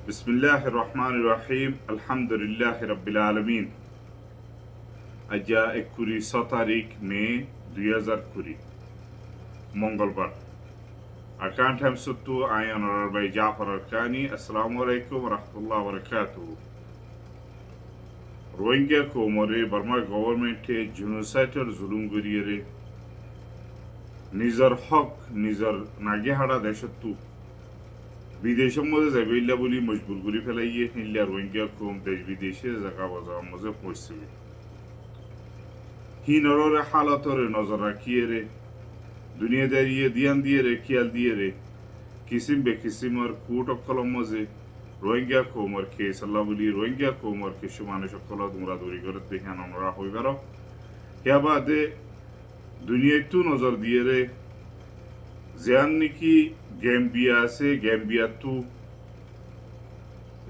বিসমিল্লাহির রহমানির রহিম আলহামদুলিল্লাহি রাব্বিল আলামিন। আজ 21 তারিখ মে 2020 মঙ্গলবার। আরকান টাইম সত্তু আয়ান বাই জাফর আরকানি। আসসালামু আলাইকুম রহমতুল্লাহ বারাকাতুহু। রোহিঙ্গা কোমরে বার্মা গভর্নমেন্টে জেনোসাইডের জুলুম গরিয়ে নিজের হক নিজের নাগে হাড়া দেশত্তু বিদেশের মধ্যে যাইলা বলি মজবুর করে ফেলাইয়ে হিল্লা রোহিঙ্গা কম দেশ বিদেশে জায়গা বাজার মধ্যে পড়ছিল। হিনরে হালতরে নজর রাখিয়ে রে দুনিয়া দাঁড়িয়ে দিয়ান দিয়ে রে খেয়াল দিয়ে রে কিসিম বে কিসিমর কুট অকলম মজে রোহিঙ্গা কৌমর কে সাল্লা বলি রোহিঙ্গা কৌমর কিছু মানুষ অকল তোমরা দৌড়ি করে দেখে আমরা হইবার ইয়া বাদে দুনিয়ায় নজর দিয়ে রে যেন নাকি গ্যাম্বিয়া আছে গ্যাম্বিয়া তু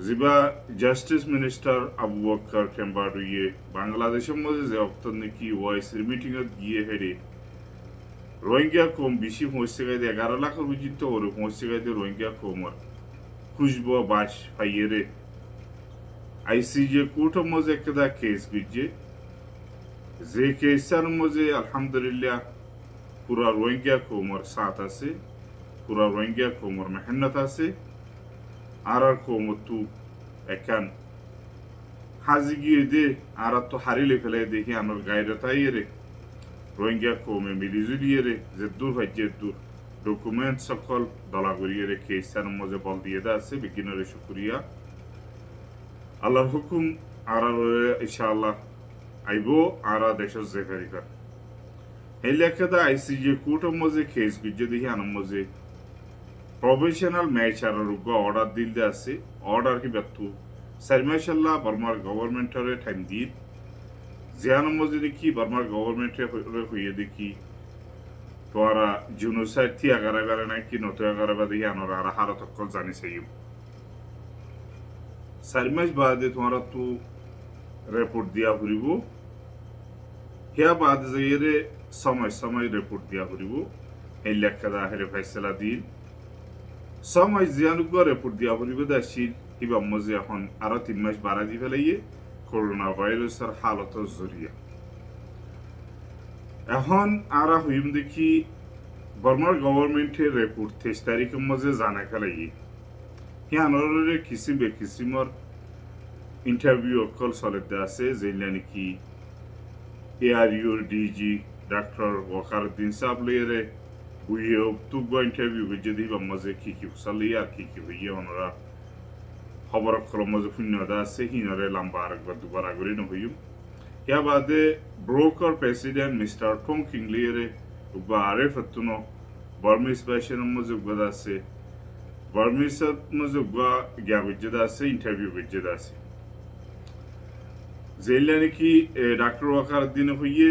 জিবা জাস্টিস মিনিস্টার আবু বকর টেম্বারুয়ে বাংলাদেশের মধ্যে যে অক্ত নাকি ওয়াইসির মিটিং গিয়ে হেরে রোহিঙ্গা কম বেশি পৌঁছে গাইতে 11 লাখ পর্যন্ত ওরে পৌঁছে গাইতে রোহিঙ্গা কমর খুশব বাস পাইয়ে রে আইসিজে কোর্টের মধ্যে একটা কেস গুজে যে কেসের মধ্যে আলহামদুলিল্লাহ পুরা রোহিঙ্গা কৌমর সাথ আছে, পুরা রোহিঙ্গা কৌমর মেহনত আছে। আর কৌমর তু একান হাজি গিয়ে দে আর তো হারিলে ফেলে দেখি আমার গায়ের তাইয়ে রে রোহিঙ্গা কৌমে মিলিজুলিয়ে রে যে দূর হয় যে দূর ডকুমেন্ট সকল দলা করিয়ে রে কেসার মধ্যে বল দিয়ে দা আছে বিজ্ঞানের শুক্রিয়া আল্লাহর হুকুম আর ইনশাআল্লাহ আইবো আর দেশের জেফারিকা হেলেকাদা আইসিজে কোর্টের মধ্যে কেস গুজে দেখি আনার মধ্যে প্রফেশনাল ম্যাচ আর রুগা অর্ডার দিল দে আছে অর্ডার কি ব্যক্ত সারমাশাল্লাহ বার্মার গভর্নমেন্টরে টাইম দিন জিয়ানোর মধ্যে দেখি বার্মার গভর্নমেন্টে হইয়ে দেখি তোরা জেনোসাইড থি আগারে নাকি নতো আগারে দেখি আনোর আর হারত অকল জানি চাইম সারমাশ বাদে তোমরা তো রিপোর্ট দিয়া ফুরিব হিয়া বাদ যাইরে সময় রিপোর্ট দিয়া ফুরিব এই লেখাদা হেরে ফাইসলা দিন সময় জিয়ানুগ রিপোর্ট দিয়া ফুরিব দাসিল হিবা মজে এখন আরো 3 মাস বাড়া দি ফেলাইয়ে করোনা ভাইরাসের হালত জরিয়া এখন আরা হইম দেখি বার্মার গভর্নমেন্টের রিপোর্ট 23 তারিখের মধ্যে জানা ফেলাইয়ে হিয়ানরে কিসি বে কিসিমর ইন্টারভিউ অকল চলে আছে যেইলা নাকি ARUর ডিজি ডক্টর ওয়াকারউদ্দিন সাহেব লেরে বুয়ে তুগো ইন্টারভিউ গজে দিবা মজে কি সালি আর কি হইয়ে ওনারা খবর কলম মজে ফুন্নদা আছে হিনরে লম্বা আরেকবার দুবার আগরে ন হইম ইয়া বাদে ব্রোকার প্রেসিডেন্ট মিস্টার টং কিং লেরে উবা আরে ফতুনো বার্মিস ভাষার মজে গদা আছে বার্মিস মজে গা গিয়া গজে আছে ইন্টারভিউ গজে আছে যেইলা নাকি ডক্টর ওয়াকারউদ্দিন হইয়ে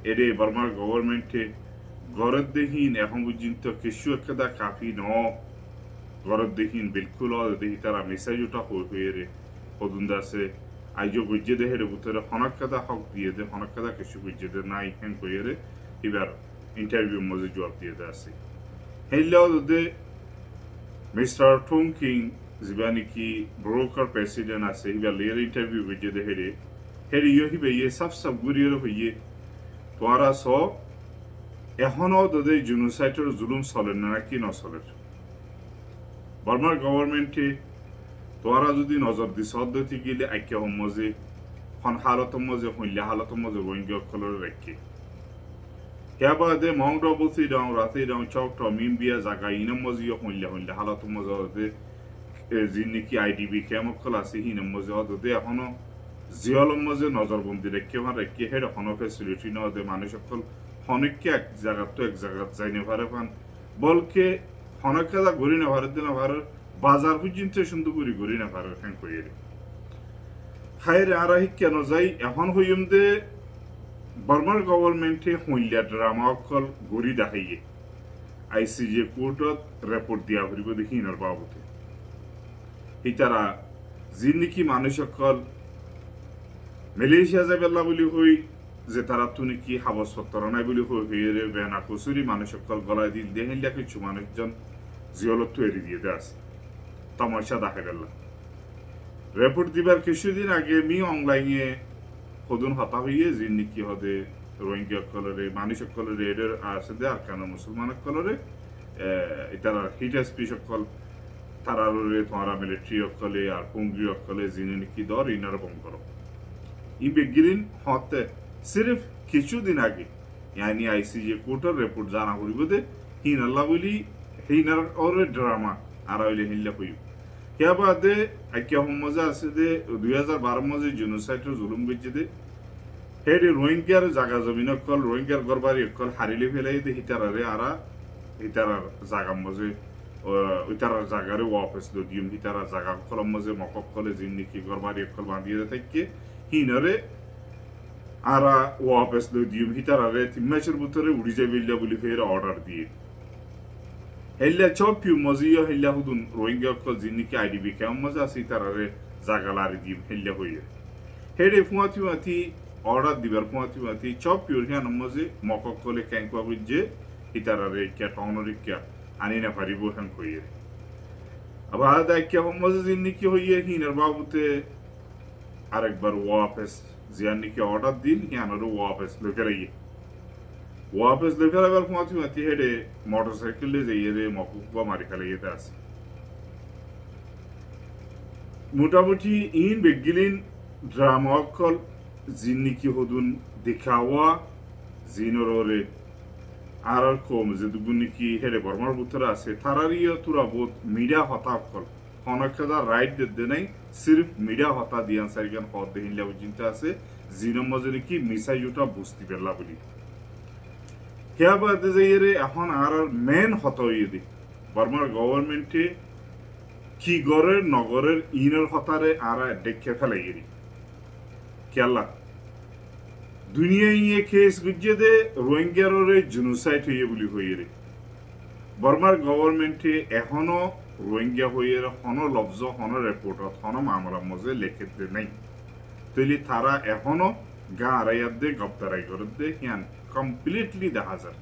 এরে বার্মার গভর্নমেন্টে গরদ দেহিন এখন পর্যন্ত কিছু একটা কাফি ন গরদ দেহিন বিলকুল দেখি তারা মেসেজ ওটা হয়ে রে পদুন্দা আছে আইজো গজ্জে দেহে রে ভিতরে হনক কাদা হক দিয়ে দে হনক কাদা কিছু গজ্জে দে নাই হেন কইয়ে রে এবার ইন্টারভিউ মজে জবাব দিয়ে দে আছে হেইলাও দে মিস্টার টং কিং জিবানি কি ব্রোকার প্রেসিডেন্ট আছে এবার লেয়ার ইন্টারভিউ গজ্জে দেহে রে হেরি ইয়ে ইয়ে সব গুরিয়ে হইয়ে তোরা স এখনো তোদের জেনোসাইডের জুলুম চলে না নাকি নচলে বার্মার গভর্নমেন্টে তোরা যদি নজর দিস পদ্ধতি গেলে আইকে মজে হন হালত মজে হইলে হালত মজে রোহিঙ্গা কলর রাখে ইয়া বাদে মং ডবলসি ডাং রাতে ডাং চক মিম্বিয়া জায়গা ইনম মজে হইলে হালত মজে যে নাকি আইডিবি কেমকল আছে হিনম মজে দে এখনো জিয়লম মজে নজরবন্দি রেখে রেখে হেড এখনো ফেসিলিটি ন দে মানুষ সকল হনকে এক জায়গা তো এক জায়গা যাই না পারে পান বলকে হনকে যা ঘুরি না ভারত দিন ভারত বাজার পর্যন্ত সুন্দর করে ঘুরি না ভারত হ্যাঁ কইয়ে খাইরে আর কেন যাই এখন হইম দে বার্মার গভর্নমেন্টে হইলা ড্রামা অকল ঘুরি দেখাইয়ে আইসিজে কোর্টত রিপোর্ট দিয়া ফুরিব দেখি ইনার বাবতে এই তারা যি নাকি মানুষ সকল মালয়েশিয়া যাবেলা বলি হই যে তারা তো নাকি হাবসপত্র নাই বলি হয়ে বেনা কচুরি মানুষ সকল গলায় দিল দিয়ে হেলিয়া কিছু মানুষজন জিয়লত তৈরি দিয়ে আছে তামাশা দেখা গেল রিপোর্ট দিবার কিছুদিন আগে মি অনলাইনে হদুন হতা হইয়ে যিনি কি হদে রোহিঙ্গা কলরে মানুষ কলরে এদের আছে দে আর কেন মুসলমান কলরে এটার হিট এসপি সকল তারারে তোমারা মিলিটারি অকলে আর পঙ্গি অকলে যিনি নাকি দর ইনার বম করো ই বেগিরিন হতে সির্ফ কিছুদিন আগে यानी आईसीजे कोर्टर रिपोर्ट जाना करिब दे हिन अल्लाह बोली हिनर और ड्रामा आराइले हिल्ला कइयो क्या बादे आक्या हमजा আছে দে 2012 মজে জেনোসাইডের জুলুম গজ্জে দে হেডে রোহিঙ্গার জায়গা জমিন কল রোহিঙ্গার গরবারি কল হারিলে ফেলাই দে হিতারারে আরা হিতারার জায়গা মজে ওইটার জায়গারে ওয়াপস দো দিম হিতারার জায়গা কলম মজে মকক কলে জিন্নি কি গরবারি কল বাঁধিয়ে থাকে হিনরে আরা ওয়াপস দো দিম হিতারারে তিম্মাচের ভিতরে উড়ি যাবিল্লা বলি ফের অর্ডার দিয়ে হেল্লা চপিউ মজিয়া হেল্লা হুদুন রোহিঙ্গা কল জিন্নি কি আইডিবি কেমন মজা আছে হিতারারে জায়গালারে দিম হেল্লা হইয়ে হেডে ফুয়াতি অর্ডার দিবার ফুয়াতি চপিউর হিয়ান মজে মকক কলে ক্যাঙ্কুয়া বুঝে হিতারারে কিয়া টনরিকিয়া আনি না পারিব হেন কইয়ে আবার দাইকিয়া মজে জিন্নি কি হইয়ে হিনার বাবুতে আরেকবার ওয়াপস জিয়ানি কি অর্ডার দিন হিয়ানরে ওয়াপস লইকারাইয়ে ওয়াপস লইকারাবার ফুয়াতি হেডে মোটরসাইকেলে যাইয়ে রে মকুবা মারি খালাইয়েতে আছে মোটামুটি ইন বেগিলিন ড্রামা কল জিন্নি কি হদুন দেখাওয়া জিনরে আর কম যে দুগুনি কি হেডে বর্মার ভিতরে আছে তারারিও তুরা বহুত media Hota call হনকদা right they নাই সির্ফ মিডিয়া হতা দিয়ান সারিগান হদ দেহিনলা উজিনতে আছে জিনো মজরে কি মিসাইজুটা বুঝতি পেলা বলি হিয়া বাদে যাইরে এখন আর মেন হতা হইয়ে দি বর্মার গভর্নমেন্টে কি গরের নগরের ইনের হতারে আর দেখে ফেলাইরি কেলা দুনিয়া ইয়ে কেস গুজে দে রোহিঙ্গারে জেনোসাইড হইয়ে বলি হইয়ে বর্মার গভর্নমেন্টে এখনো রোহিঙ্গা হইয়ে হন লফজ হন রিপোর্টত হন মামলা মজে লেখেতে নাই তৈলি তারা এখনো গা আড়াইয়ার দে গপ্তারাই করে দে হিয়ান কমপ্লিটলি দেখা যায়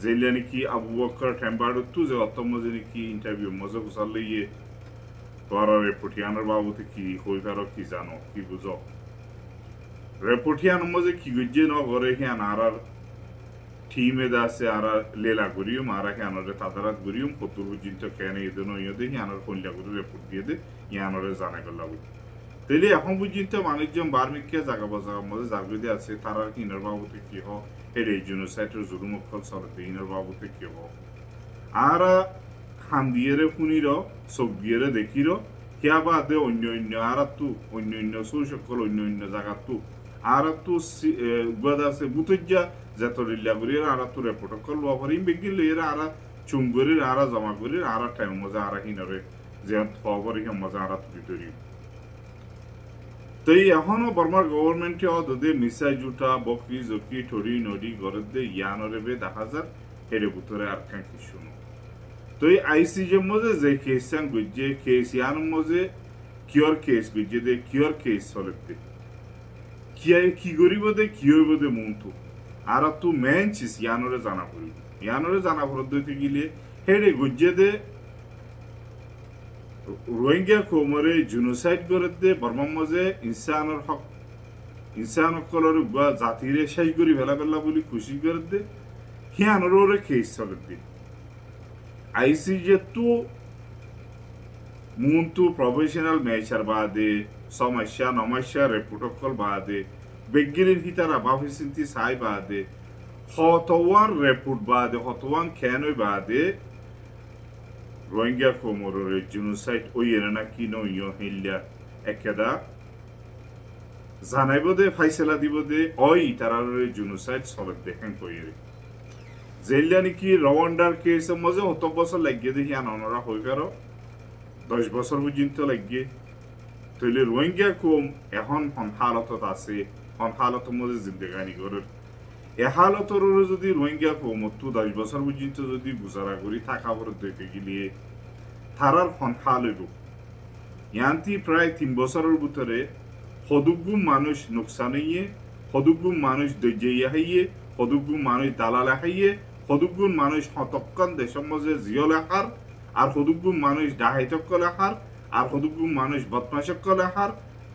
যেইলা নাকি আবু বকর টেম্বারতু যে অত মজে নাকি ইন্টারভিউ মজে গুছাল লইয়ে তোরা রিপোর্টিয়ানের বাবুতে কি হই পারো কি জানো কি বুঝো রিপোর্টিয়ান মজে কি গজ্জে ন করে হিয়ান আর টিমে দাসে আর লেলা করিম আর হিয়ানরে তাদারাত করিম কতুর জিন্ত কেন এদন ইয়দে হিয়ানর কোনলা করে রিপোর্ট দিয়ে দে হিয়ানরে জানা গলা বলি তেলে এখন পর্যন্ত মানুষজন বার্মিকে জায়গা বাজার মধ্যে জাগিয়ে আছে তারা হিনার বাবুতে কি হ হেডে জেনোসাইডের জুলুম অকল সরতে হিনার বাবুতে কি হ আর খান দিয়ে শুনির চোখ দিয়ে দেখির হিয়া বাদে অন্য অন্য আর তু অন্য অন্য সৌ সকল অন্য অন্য জায়গা তু আর তু গুয়াদ আছে বুতজ্জা যেতরিল্লা করি আর তু রিপোর্ট কল লওয়ারিম বেগিল এরা আর চুম করি আর জমা করি আর টাইম মজা আর হিনরে যে খবর হিয়া মজা আর তুলি তৈরি তই এখনো বর্মার গভর্নমেন্টে অদে মিসাই জুটা বকরি জকি ঠরি নডি গরদে ইয়ানরে বে দেখা যার হেরে ভিতরে আর কাঁ কিছু না তই আইসিজে মজে যে কেসান গুজে কেস ইয়ান মজে কিয়র কেস গুজে দে কিয়র কেস চলতে কি করিব দে কি হইব দে মনটু আর তু মেন চিস ইয়ানরে জানা পড়িব ইয়ানরে জানা পড়ত দইতে গিলে হেরে গুজে দে রোহিঙ্গা কোমরে জেনোসাইড করে দে বর্মা মজে ইনসানের হক ইনসান কলর গুয়া জাতিরে শেষ করি ভেলা বেলা বলি খুশি করে দে হিয়ানরে কেস চলে দে আইসিজে তু মুন্তু প্রফেশনাল মেচার বাদে সমস্যা নমস্যা রিপোর্টকল বাদে বেগিরিন হিতারা বাফিসিন্তি সাই বাদে হতওয়ান রিপোর্ট বাদে হতওয়ান কেনই বাদে রোহিঙ্গা কোমরের জেনোসাইড ওইয়ের নাকি নইয় হিল্লা একেদা জানাইব দে ফাইসলা দিব দে ওই তারার জেনোসাইড চলে দেখেন কইরে জেল্লা নাকি রওয়ান্ডার কেস মজে হত বছর লাগিয়ে দেখি আনরা হই পারো 10 বছর পর্যন্ত লাগিয়ে তইলে রোহিঙ্গা কম এখন হালতত আছে হালত মজে জিন্দেগানি করে এ হালতর যদি রোহিঙ্গা কম 10 বছর পর্যন্ত যদি গুজারা করি থাকা পরে দেখতে গেলে তারার হাল হইব ইয়ান্তি প্রায় 3 বছরের ভিতরে হদুগুম মানুষ নোকসান হইয়ে হদুগুম মানুষ দৈর্য হাইয়ে হদুগুম মানুষ দালালে হাইয়ে হদুগুম মানুষ হতক্কান দেশের মধ্যে জিও লেখার আর হদুগুম মানুষ ডাহাইতক্ক লেখার আর হদুগুম মানুষ বদমাশকলে হার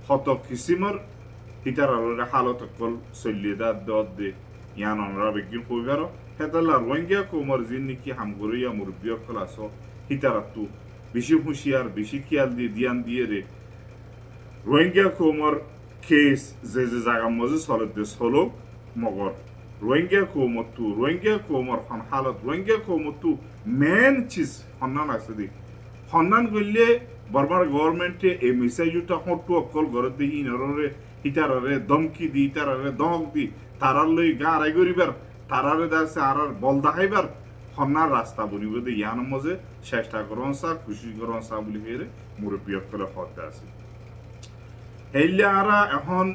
হত কিসিমর হিতার আলোরে হালত কল চলিয়ে দে ইয়ান অনরা বেগিন কইবারো হেতাল্লা রোহিঙ্গা কোমর জিন নাকি হামগরিয়া মুরব্বিয় কলাস হিতারাতু বেশি হুঁশিয়ার বেশি খেয়াল দিয়ে দিয়ান দিয়ে রে রোহিঙ্গা কোমর কেস যে জায়গা মজে চলত দে চলো মগর রোহিঙ্গা কোমর খন হালত রোহিঙ্গা কোমতু মেন চিজ হন্নান আছে দি হন্নান গলে বর্মার গভর্নমেন্টে এই মেসেজটা হটু অকল ঘরত দিয়ে ইনরে হিতারে দমকি দি ইতারে দমক দি তারার লই গা আড়াই করিবার তারারে দাসে আর বল দেখাইবার হন্নার রাস্তা বনিব দে ইয়ান মজে চেষ্টা করন সা খুশি করন সা বলি হেরে মুরব্বী অকলে হতে আছে হেইলে আরা এখন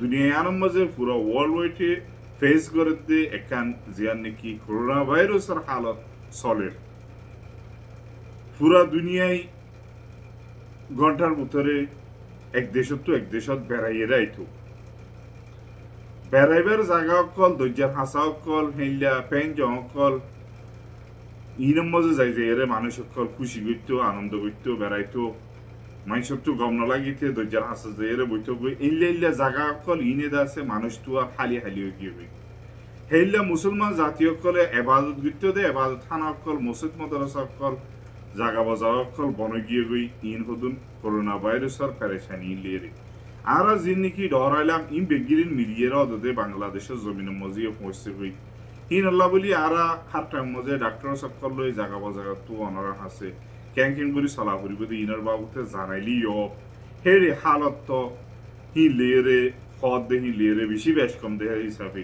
দুনিয়ার মজে পুরো ওয়ার্ল্ড ওয়াইডে ফেস করে দে একান জিয়ান নাকি করোনা ভাইরাসের হালত চলের পুরা দুনিয়ায় ঘন্টার ভিতরে এক দেশত বেড়াইয়ে রাইতো বেড়াইবার জায়গা অকল দৈর্যার হাসা অকল হেইলা পেন অকল ইনম মজে যাই যে এরে মানুষ অকল খুশি করতো আনন্দ করতো বেড়াইতো মানুষের তো গম নালাগিতে দৈর্যার হাসা যে এরে বইতো বই ইল্লা জায়গা অকল ইনে দাসে মানুষ তো আর হালি হয়ে গিয়ে হেইলা মুসলমান জাতীয় অকলে এবাদত করতো দে এবাদত খানা অকল মসজিদ মাদ্রাসা অকল জাগা বাজা অকল বন গিয়ে গই ইন হদুন করোনা ভাইরাসের পেরেশানি লিয়ে আর জিন নাকি ডরাইলাম ইন বেগিরিন মিলিয়ে দে বাংলাদেশের জমিনের মজিয়ে পৌঁছতে হই হিন আল্লাহ বলি আরা হার টাইম মজে ডাক্তার সকল লই জাগা বাজা তো অনরা হাসে ক্যাং করি চলা ফুরিব দে ইনার বাবুতে জানাইলিও হেরে হালত তো হি লেরে খদ দে হি লেরে বেশি বেশ কম দেহ হিসাবে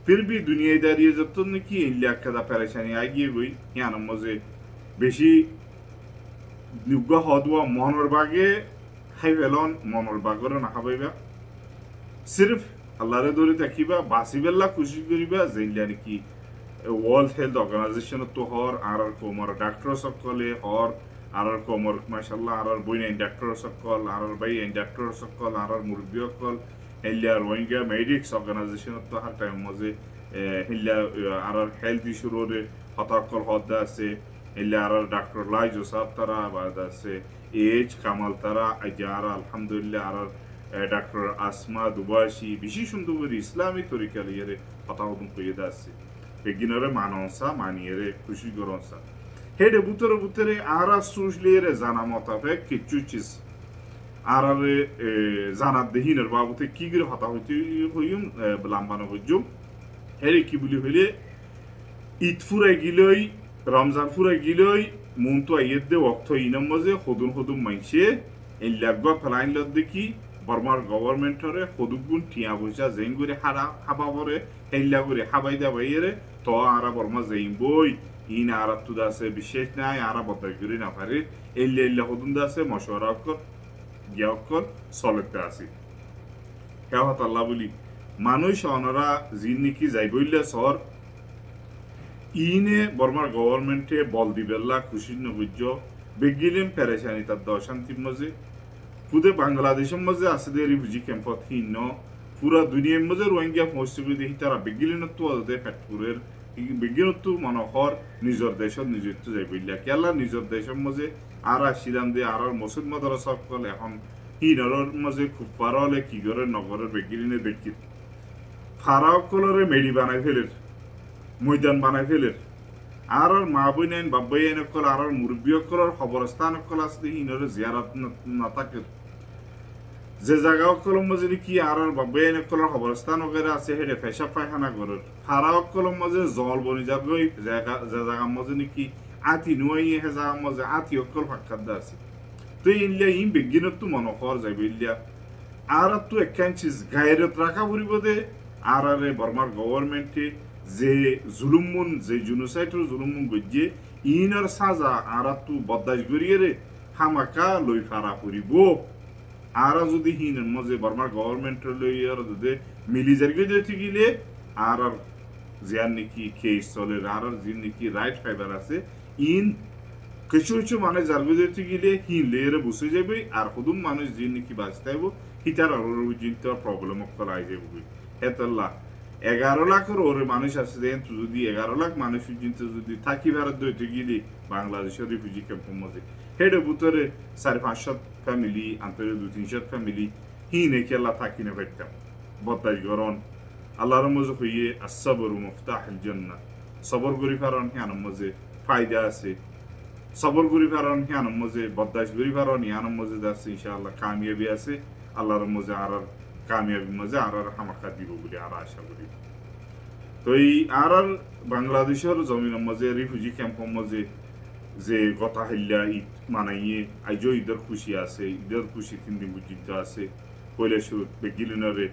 फिर भी दुनियादारी जब नाকি ইল্লা কাদা পেরেশানি আগিয়ে গই ইয়ান মজে বেশি নিউগা হদওয়া মনর বাগে হাইভেলন মনর বাগর না হাবাইবা সির্ফ আল্লাহরে দরে তাকিবা বাসিবেল্লা খুশি করিবা যেইলা নাকি ওয়ার্ল্ড হেলথ অর্গানাইজেশন তো হর আর কোমর ডাক্তার সকলে হর আর কোমর মাশাআল্লাহ আর বইনাই ডাক্তার সকল আর ভাই ডাক্তার সকল আর মুরব্বী সকল হেল্লা রোহিঙ্গা মেডিক্স অর্গানাইজেশন তো হার টাইম মজে হেল্লা আর হেলথ ইস্যুরে হতাকল হদা আছে হেল্লা আর ডাক্তার লাইজো সাহেব তারা বাদ আছে এইচ কামাল তারা আজারা আলহামদুলিল্লাহ আর ডাক্তার আসমা দুবাসি বেশি সুন্দর করে ইসলামী তরিকা লিয়ে হতাহতম কইয়ে আছে বেগিনরে মানসা মানিয়ে খুশি করনসা হেডে বুতরে আরা সুস লিয়ে জানা মতাফেক কিছু চিজ আর জানার দেহিনের বাবুতে কি করে হতা হইতে হইম লাম্বানো হইজুম হেরে কি বলি হইলে ঈদ ফুরাই গিলই রমজান ফুরাই গিলই মন তো আইয়ের দে অক্ত ইনাম মজে হদুম মাইছে এই লাগবা ফেলাইন লদ দেখি বর্মার গভর্নমেন্টরে হদুগুন টিয়া বইসা জেন করে হাবা পরে হেল্লা করে হাবাই দা বাইরে তো আরা বর্মা জেইন বই ইন আরা তু দাসে বিশেষ নাই আরা বতাই করে না পারে এল্লা হদুম দাসে মশওয়ারা কর গিয়াকল চলতে আসি হেওয়াত আল্লাহ বলি মানুষ অনরা জিন নাকি যাইবইলে সর ইনে বর্মার গভর্নমেন্টে বল দিবেল্লা খুশি নবুজ্জ বেগিলেম পেরেশানি তার অশান্তির মাঝে খুদে বাংলাদেশের মাঝে আছে দে রিফিউজি ক্যাম্পত হিন্ন পুরা দুনিয়ার মাঝে রোহিঙ্গা পৌঁছে দেখি তারা বেগিলেনত দে ফ্যাটপুরের বেগিনত মনোহর নিজের দেশত নিজত্ব যাইবইলা কেলা নিজের দেশের মাঝে আর আসিলাম দে আর মসজিদ মাদ্রাসা সকল এখন হিনর মাঝে খুব পারলে কি করে নগরের বেগিরিনে দেখি ফারাকলরে মেডি বানাই ফেলের ময়দান বানাই ফেলের আর মা বই নাইন বাব্বাই আইন অকল আর মুরব্বী অকলর খবরস্থান অকল আসলে হিনরে জিয়ারত না থাকে যে জায়গা অকলম মাঝে কি আর বাব্বাই আইন অকলর খবরস্থান ওগেরে আছে হেডে পেশাব পায়খানা করার ফারা অকলম মাঝে জল বনি যাগই জায়গা যে জায়গা মাঝে নাকি আতি নুয়াইয়ে হে জায়গা মাঝে আতি অকল ফাঁকাত আছে তো ইল্লা ইন বেগিনত তো মনোহর যাইবে ইল্লা আর তো একখান চিজ গায়রত রাখা পড়িব দে আর বর্মার গভর্নমেন্টে যে জুলুমুন যে জুনুসাইটের জুলুমুন গজ্জে ইনার সাজা আর তো বদাস গড়িয়ে রে হামাকা লই ফারা পড়িব আর যদি হিনের মজে বর্মার গভর্নমেন্টের লই আর যদি মিলি জারগে যেতে গেলে আর জিয়ার নাকি কেস চলে আর জিন নাকি রাইট ফাইবার আছে ইন কিছু মানে জারগে যেতে গেলে হিন লেয়ারে বসে যাবে আর হুদুম মানুষ জিন নাকি বাঁচতে হইব হিতার আর জিনতে প্রবলেম করাই যাবে হেতল্লা 11 লাখের ওরে মানুষ আছে দেন যদি 11 লাখ মানুষ যদি থাকি ভারত দইতে গেলে বাংলাদেশের রিফিউজি ক্যাম্পের মধ্যে হেডে ভিতরে 400-500 ফ্যামিলি আন্তরে 200-300 ফ্যামিলি হিনে খেলা থাকি না পাইতাম বদাস গরন আল্লাহর মজে হইয়ে আসসাবরু মুফতাহুল জান্নাহ সবর করি পারন হিয়ানোর মজে ফায়দা আছে সবর করি পারন হিয়ানোর মজে বদাস করি পারন হিয়ানোর মজে আছে ইনশাআল্লাহ কামিয়াবি আছে আল্লাহর মজে আর কামিয়াবি মজে আর হামাকা দিব বলে আর আশা করি তো এই আর বাংলাদেশের জমিনের মজে রিফিউজি ক্যাম্পের মজে যে কথা হইলা ঈদ মানাইয়ে আইজো ঈদের খুশি আছে ঈদের খুশি 3 দিন পর্যন্ত আছে পয়লা শুরু বেগিলিনরে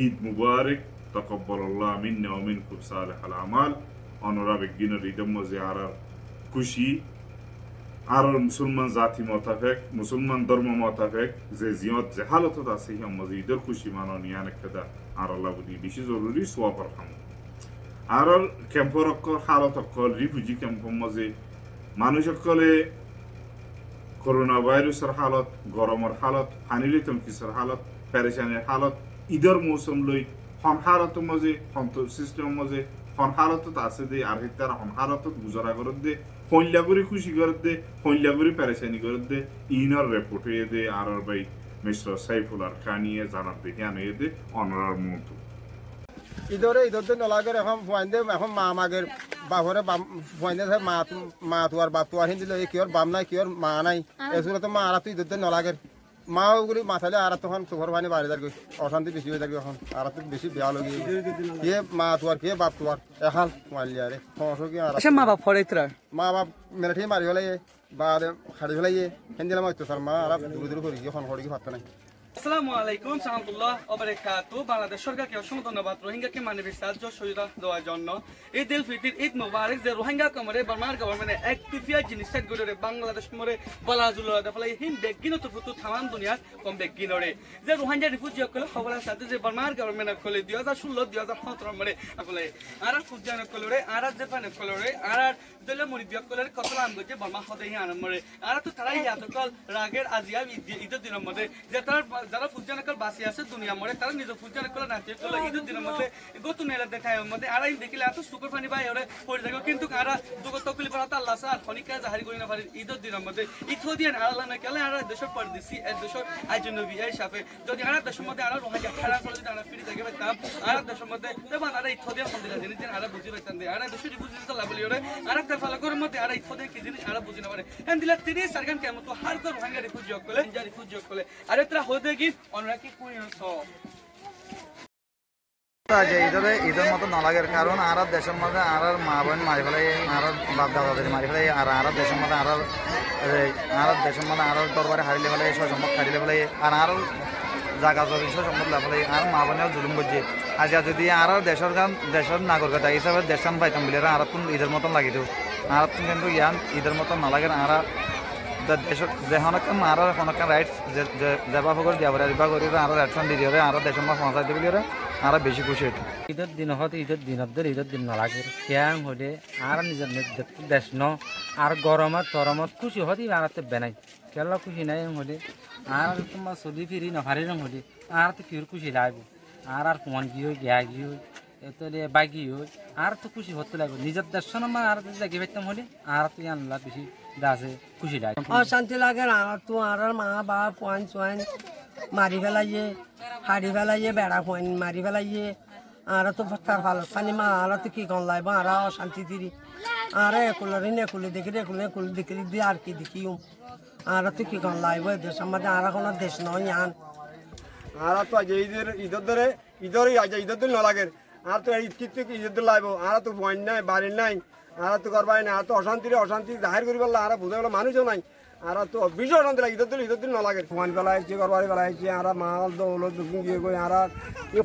ঈদ মুবারক তাকাব্বালাল্লাহ মিন্না ওয়া মিনকুম সালিহাল আমাল অনরা বেগিনের ঈদের মজে আর খুশি আর মুসলমান জাতি মোতাবেক মুসলমান ধর্ম মোতাবেক যে জিয়ত যে হালত আছে হিয়া মজে ঈদের খুশি মানো নিয়ানে কেদা আর আল্লাহ বুঝি বেশি জরুরি সোয়াবার খাম আর ক্যাম্পর হালত রিফিউজি ক্যাম্পর মজে মানুষ সকলে করোনা ভাইরাসের হালত গরমের হালত হানিলে তমকিসের হালত পেরেশানির হালত ঈদের মৌসুম লই হন হালত মজে হন্ত সিস্টেম মজে হন হালত আছে দে আর তার হন হালত গুজরা করে দে হইলাগুড়ি খুশি করে দে হইলাগুড়ি পেরেশানি করে দে ইনর রিপোর্ট হয়ে দে আর ভাই মিস্টার সাইফুল আর খানিয়ে জানার দেখে আনে দে অনরার মতো ঈদর নলাগের এখন ফুয়াইন্দে এখন মা মাগের বাপরে ফুয়াইন্দে মা তুয়ার বাপ তুয়ার হিন্দি লই কিয়র বাম নাই কিয়র মা নাই এসুরে তো মা আর তুই ঈদর নলাগের মা ওগুলি মাথালে আর তখন চোখর পানি বাড়ি যাবে অশান্তি বেশি হয়ে যাবে এখন আর তো বেশি বেয়া লগে কে মা তুয়ার কে বাপ তুয়ার এখান মারলি আরে সমস্যা কি আর মা বাপ ফরেত্রা মা বাপ মেরে ঠিক মারি হলাই বা খাড়ি হলাই হিন্দিলাম হয়তো স্যার মা আর দূর দূর করি এখন খড়ি ফাটতে নাই আসসালামু আলাইকুম সালামতুল্লাহ ওয়া বারাকাতুহু বাংলাদেশ সরকারকে অসংখ্য ধন্যবাদ রোহিঙ্গাকে মানবিক সাহায্য সহযোগিতা দেওয়ার জন্য ঈদ উল ফিতর ঈদ মুবারক যে রোহিঙ্গা কমরে বার্মার গভর্নমেন্ট অ্যাক্টিভিয়া জিনিস সেট করে বাংলাদেশ মরে বালাজুল দফলাই হিন বেগিন তো ফুটু থামান দুনিয়া কম বেগিনরে যে রোহিঙ্গা রিফিউজি কলে খবরের সাথে যে বার্মার গভর্নমেন্ট কলে 2016 2017 মরে কলে আর ফুজান কলে আর জাপান কলে আর দলে মরি বিয়া কলে কতলাম গজে বার্মা হদে হি আনমরে আর তো তারাই এত কল রাগের আজিয়া ঈদের দিনের মধ্যে যে তার যারা ফুজানকল বাসি আছে দুনিয়া মরে তারা নিজ ফুজানকল নাচে কলে ঈদের দিনের মধ্যে গত নেলা দেখায় মধ্যে আর দেখিলে এত সুকর পানি বাই ওরে পড়ে থাকে কিন্তু আর দুগো তকলি পড়া তা আল্লাহ সার খনিকা জাহারি করি না পারে ঈদের দিনের মধ্যে ইথোদিয়ান আল্লাহ না কেলে আর দেশের পরদেশি এর দেশের আইজনবি এই সাথে যদি আর দেশের মধ্যে আর রোহিঙ্গা খারাপ করে যদি আর ফিরে থাকে তাম আর দেশের মধ্যে তখন আর ইথোদিয়ান মন্দির জিনিস আর বুঝি পাইতাম আর দেশের বুঝি তো লাভলি ওরে আর একটা ফালাকর মধ্যে আর ইথোদিয়ান কি জিনিস আর বুঝি না পারে এন দিলা 30 সেকেন্ড কেমন তো হার কর রোহিঙ্গা রিফিউজি কলে রিফিউজি কলে আর এতরা হদে কি অনরা কি কোন সব ঈদের মতো নলাগের কারণ আর দেশের মধ্যে আর মা বোন মারি ফেলাই আর বাপ দাদাদের মারি ফেলাই আর দেশের মধ্যে আর দেশের মধ্যে আর দরবারে হারিলে ফেলাই সব সম্পদ হারিলে ফেলাই আর জায়গা জমি সব সম্পদ লাভ ফেলাই আর মা বোনের জুলুম করছে আজকে যদি আর দেশের নাগরিকতা হিসাবে দেশান পাইতাম বলে আর ঈদের মতন লাগিত আর কিন্তু ইয়ান ঈদের মতন নলাগের আর দেশের যে হনকান আর হনকান রাইটস যাবা ফগর যাবার রিবা করি আর রাইটস দি দিয়ে আর দেশের মা পৌঁছাই দিবি আর বেশি খুশি হইতো ঈদের দিন হতে ঈদের দিন নালাগে ক্যাং হলে আর নিজের দেশ ন আর গরমত তরমত খুশি হতে আর বেনাই কেলা খুশি নাই হলে আর তোমার চলি ফিরি নহারি রং হলে আর তো কির খুশি লাগবে আর ফোন গিয়ে গিয়া গিয়ে এতলে বাগি হই আর তো খুশি হতে লাগবে নিজের দেশ মা আর জাগি পাইতাম হলে আর তো আনলা বেশি দাসে খুশি লাগে অশান্তি লাগে আর তো আর মা বাপ পয়েন সোয়েন মারি ফেলাইয়ে হাড়ি ফেলাইয়ে বেড়া পয়েন মারি ফেলাইয়ে আর তো তার ভালো সানি মা আর তো কি কন লাগবে আর অশান্তি দিদি আর একুলারি নেকুলি দেখি একুল দেখি দিয়ে আর কি দেখিও আর তো কি কন লাগবে দেশের মধ্যে আর কোনো দেশ নয় আন আর তো আজ ঈদের দিন নলাগের আর তো ঈদ কি ঈদের লাগবো আর তো পয়েন্ট নাই বাড়ি নাই আর তো করবাই না আর তো অশান্তি জাহির করি পারলা আর বুঝে গেল মানুষও নাই আর তো বিশু অশান্তি লাগে ঈদের দিন নলাগে ফোন পেলাইছে করবারি পেলাইছে আর মাল দৌলত দুঃখিন গিয়ে গই আর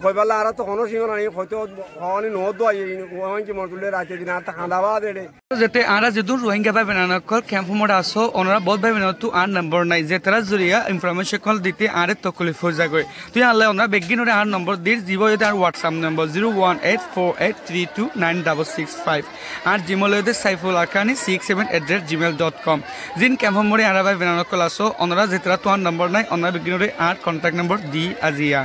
কই পারলা আর তো কোনো সিংহ নাই হয়তো হওয়ানি নহদ আইছি মরতুলে রাতে দিন আর খাঁদাবা দেড়ে যেতে আরা যেদুর রোহিঙ্গা ভাই বেনানকল ক্যাম্প মোড আসো ওনারা বহুত ভাই বেনান তু আর নম্বর নাই যে তারা জরিয়া ইনফরমেশন কল দিতে আরে তকলিফ হয়ে যাবে তুই আল্লাহ ওনারা বেগিনরে আর নম্বর দিস দিব এতে আর হোয়াটসঅ্যাপ নম্বর 01848329665 আর জিমেল এতে সাইফুল আরকানি 67@gmail.com জিন ক্যাম্প মোড়ে আরা ভাই বেনানকল আসো ওনারা যে তারা তো আর নম্বর নাই ওনারা বেগিনরে আর কন্টাক্ট নম্বর দি আজিয়া